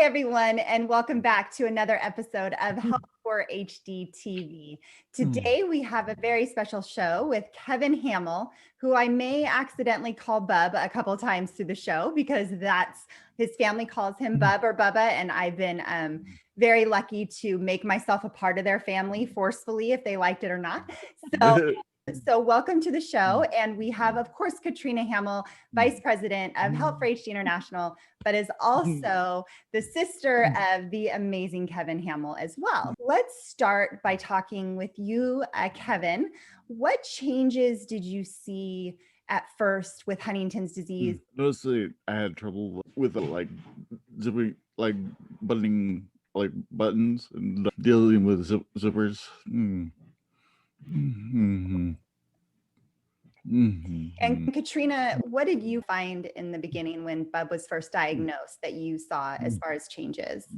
everyone, and welcome back to another episode of Help for HD TV. Today, we have a very special show with Kevin Hamill, who I may accidentally call Bub a couple times through the show because that's his family calls him Bub or Bubba, and I've been very lucky to make myself a part of their family forcefully, if they liked it or not. So welcome to the show. And we have, of course, Katrina Hamill, Vice President of Help for HD International, but is also the sister of the amazing Kevin Hamill as well. Let's start by talking with you, Kevin. What changes did you see at first with Huntington's disease? Mostly, I had trouble with zipping, buttoning buttons and dealing with zippers. And Katrina, what did you find in the beginning when Bub was first diagnosed that you saw as far as changes?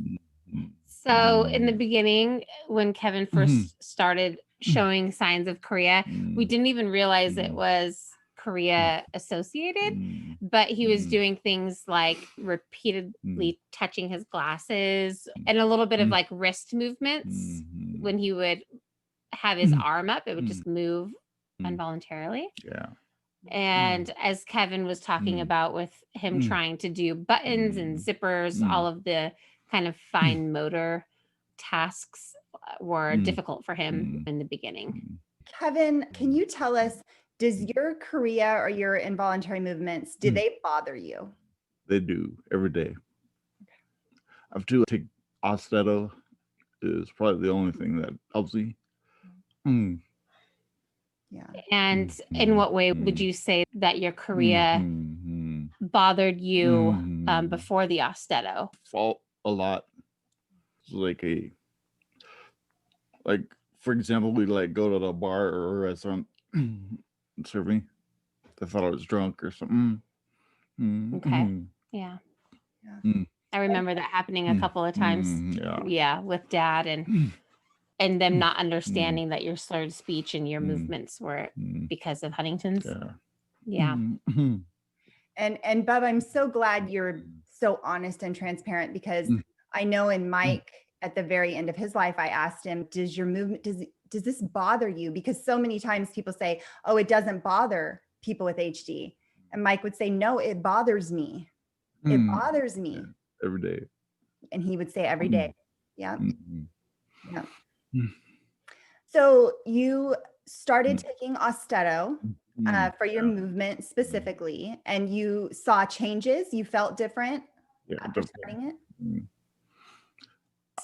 So in the beginning, when Kevin first started showing signs of Chorea, we didn't even realize it was Chorea associated, but he was doing things like repeatedly touching his glasses and a little bit of like wrist movements. When he would have his arm up, it would just move involuntarily. Yeah. And as Kevin was talking about with him trying to do buttons and zippers, all of the kind of fine motor tasks were difficult for him in the beginning. Kevin, can you tell us, does your Chorea or your involuntary movements, do they bother you? They do every day. I have to take Austedo is probably the only thing that helps me. Yeah. And in what way would you say that your Chorea bothered you before the Austedo? Fall a lot. It's for example, we go to the bar or a restaurant and serve me. They thought I was drunk or something. Okay. Yeah. I remember that happening a couple of times. Yeah, with Dad and them not understanding that your slurred speech and your movements were because of Huntington's. Yeah. And Bub, I'm so glad you're so honest and transparent, because I know in Mike, at the very end of his life, I asked him, does your movement, does this bother you? Because so many times people say, oh, it doesn't bother people with HD. And Mike would say, no, it bothers me. It bothers me. Yeah, every day. And he would say every day. Yeah. Yeah. So you started taking Austedo for your movement specifically, and you saw changes. You felt different after starting it?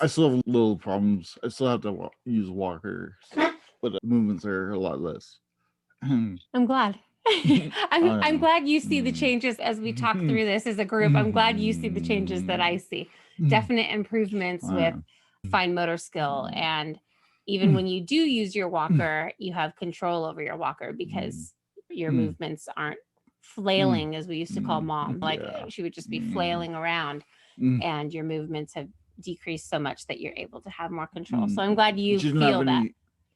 I still have little problems. I still have to use walkers, but the movements are a lot less. I'm glad. I'm glad you see the changes as we talk through this as a group. I'm glad you see the changes that I see. Definite improvements with fine motor skill. And even when you do use your walker, you have control over your walker because your movements aren't flailing, as we used to call Mom. She would just be flailing around, and your movements have decreased so much that you're able to have more control. So I'm glad you feel that.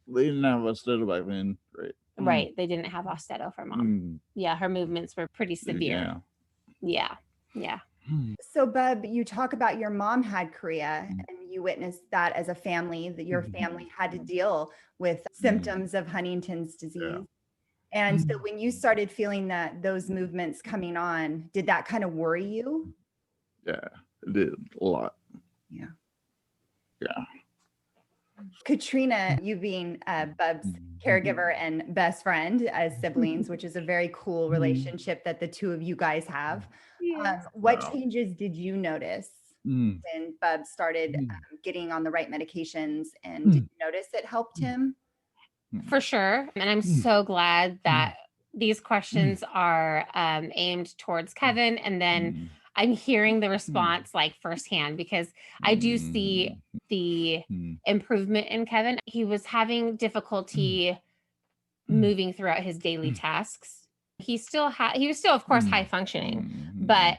They didn't have Austedo back then, right? Right. They didn't have Austedo for Mom. Yeah, her movements were pretty severe. Yeah. So Bub, you talk about your mom had Chorea, and you witnessed that as a family, that your family had to deal with symptoms of Huntington's disease. And so when you started feeling that those movements coming on, did that kind of worry you? Yeah, it did a lot. Yeah. Yeah. Katrina, you being Bub's caregiver and best friend as siblings, which is a very cool relationship that the two of you guys have. What changes did you notice when Bub started getting on the right medications, and did you notice it helped him? For sure. And I'm so glad that these questions are aimed towards Kevin, and then I'm hearing the response firsthand, because I do see the improvement in Kevin. He was having difficulty moving throughout his daily tasks. He was still, of course, high functioning, but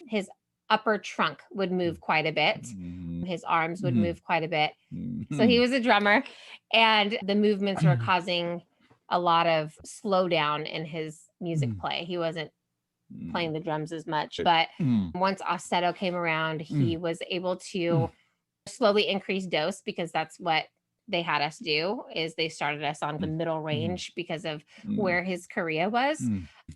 his upper trunk would move quite a bit. His arms would move quite a bit. So he was a drummer, and the movements were causing a lot of slowdown in his music play. He wasn't playing the drums as much. But once Austedo came around, he was able to slowly increase dose, because that's what they had us do, is they started us on the middle range because of where his Chorea was.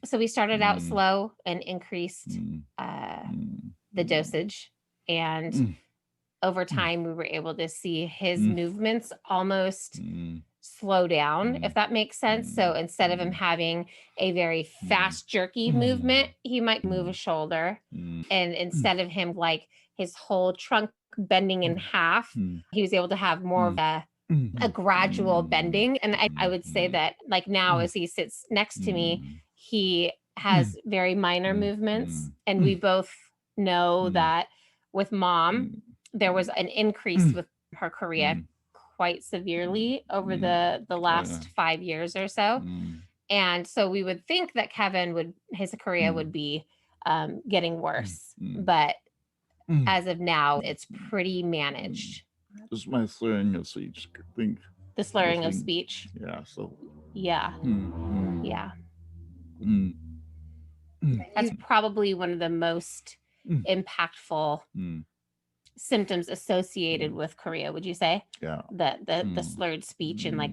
So we started out slow and increased the dosage. And over time, we were able to see his movements almost slow down, if that makes sense. So instead of him having a very fast, jerky movement, he might move a shoulder. And instead of him like his whole trunk bending in half, he was able to have more of a gradual bending. And I would say that, like, now as he sits next to me, he has very minor movements. And we both know that with mom, there was an increase with her Chorea quite severely over the last 5 years or so. And so we would think that his Chorea would be getting worse. But as of now, it's pretty managed. Just my slurring of speech, I think. The slurring of speech. Yeah, so. Yeah. Yeah. That's probably one of the most impactful symptoms associated with Chorea, would you say? Yeah. The slurred speech and like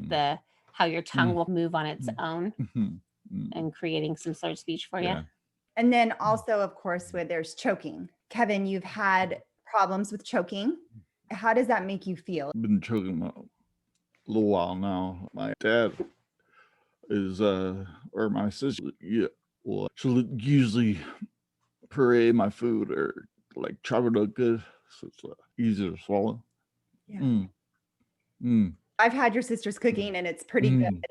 how your tongue will move on its own and creating some slurred speech for you. And then also, of course, where there's choking. Kevin, you've had problems with choking. How does that make you feel? I've been choking a little while now. My dad is, or my sister, she'll usually puree my food or like chop it up good, so it's easier to swallow. I've had your sister's cooking and it's pretty good.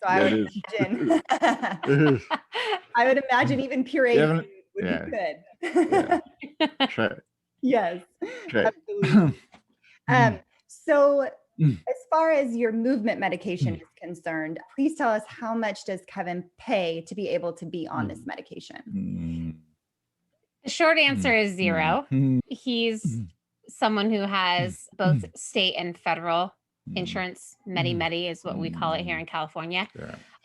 So I would imagine, I would imagine even pureed food would be good. Try it. Yes, Try absolutely. So as far as your movement medication is concerned, please tell us, how much does Kevin pay to be able to be on this medication? The short answer is 0. He's someone who has both state and federal insurance. Medi is what we call it here in California.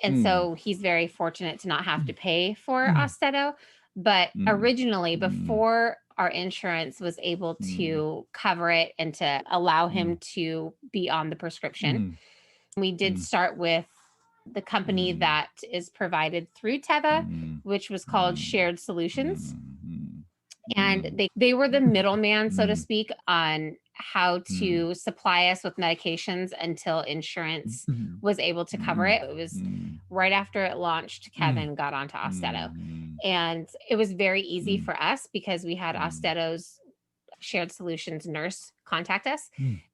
And so he's very fortunate to not have to pay for Austedo. But originally, before our insurance was able to cover it and to allow him to be on the prescription, we did start with the company that is provided through Teva, which was called Shared Solutions. And they were the middleman, so to speak, on how to supply us with medications until insurance was able to cover it. It was right after it launched, Kevin got onto Austedo. And it was very easy for us because we had Austedo's Shared Solutions nurse contact us,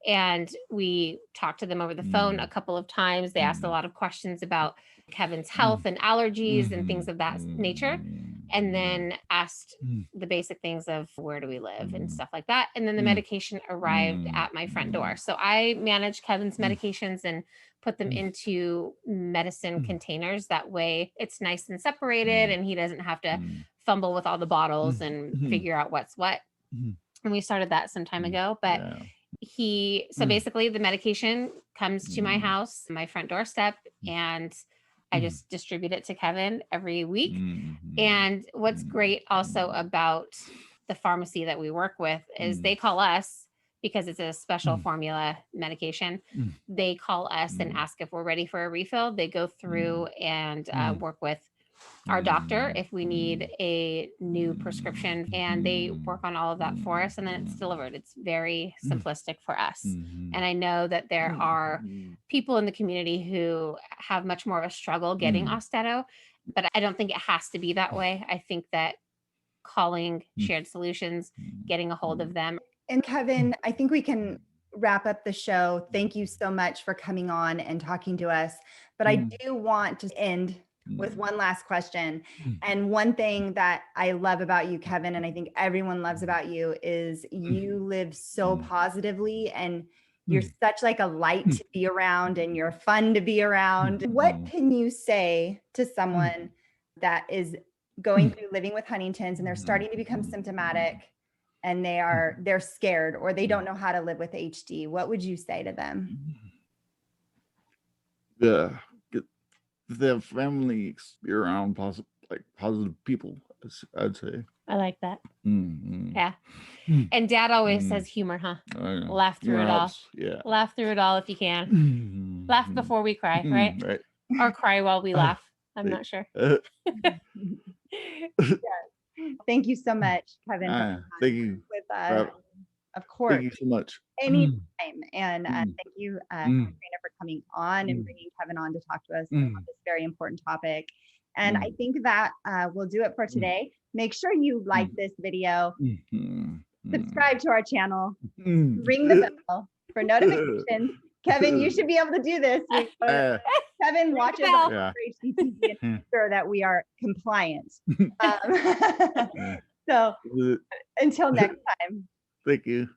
and we talked to them over the phone a couple of times. They asked a lot of questions about Kevin's health and allergies and things of that nature, and then asked the basic things of where do we live and stuff like that. And then the medication arrived at my front door. So I managed Kevin's medications and put them into medicine containers. That way it's nice and separated and he doesn't have to fumble with all the bottles and figure out what's what. And we started that some time ago, but so basically the medication comes to my house, my front doorstep, and I just distribute it to Kevin every week. And what's great also about the pharmacy that we work with is they call us, because it's a special formula medication. They call us and ask if we're ready for a refill. They go through and work with our doctor if we need a new prescription, and they work on all of that for us, and then it's delivered. It's very simplistic for us. And I know that there are people in the community who have much more of a struggle getting Austedo, but I don't think it has to be that way. I think that calling Shared Solutions, getting a hold of them. And Kevin, I think we can wrap up the show. Thank you so much for coming on and talking to us. But I do want to end with one last question. And one thing that I love about you, Kevin, and I think everyone loves about you, is you live so positively and you're such like a light to be around and you're fun to be around. What can you say to someone that is going through living with Huntington's and they're starting to become symptomatic and they're scared or they don't know how to live with HD? What would you say to them? If they have family, be around positive people. I'd say. I like that. Mhm. Yeah. Mm. And Dad always Mm. says humor, huh? I know. Laugh through Humor it all. helps. Yeah. Laugh through it all if you can. Laugh Mhm. before we cry, right? Right. Or cry while we laugh. I'm Hey, not sure. Thank you so much, Kevin, for being Thank you. with Rob. us. Of Thank course, you so much. anytime. And Mm. thank you, Mm. Katrina, for coming on and Mm. bringing Kevin on to talk to us Mm. about this very important topic. And I Mm. think that will do it for today. Make sure you like this video, Mhm. subscribe to our channel, Mm. ring the bell for notifications. Kevin, you should be able to do this. Kevin watches bell. Yeah. HDTV and makes sure that we are compliant. Yeah. So until next time. Thank you.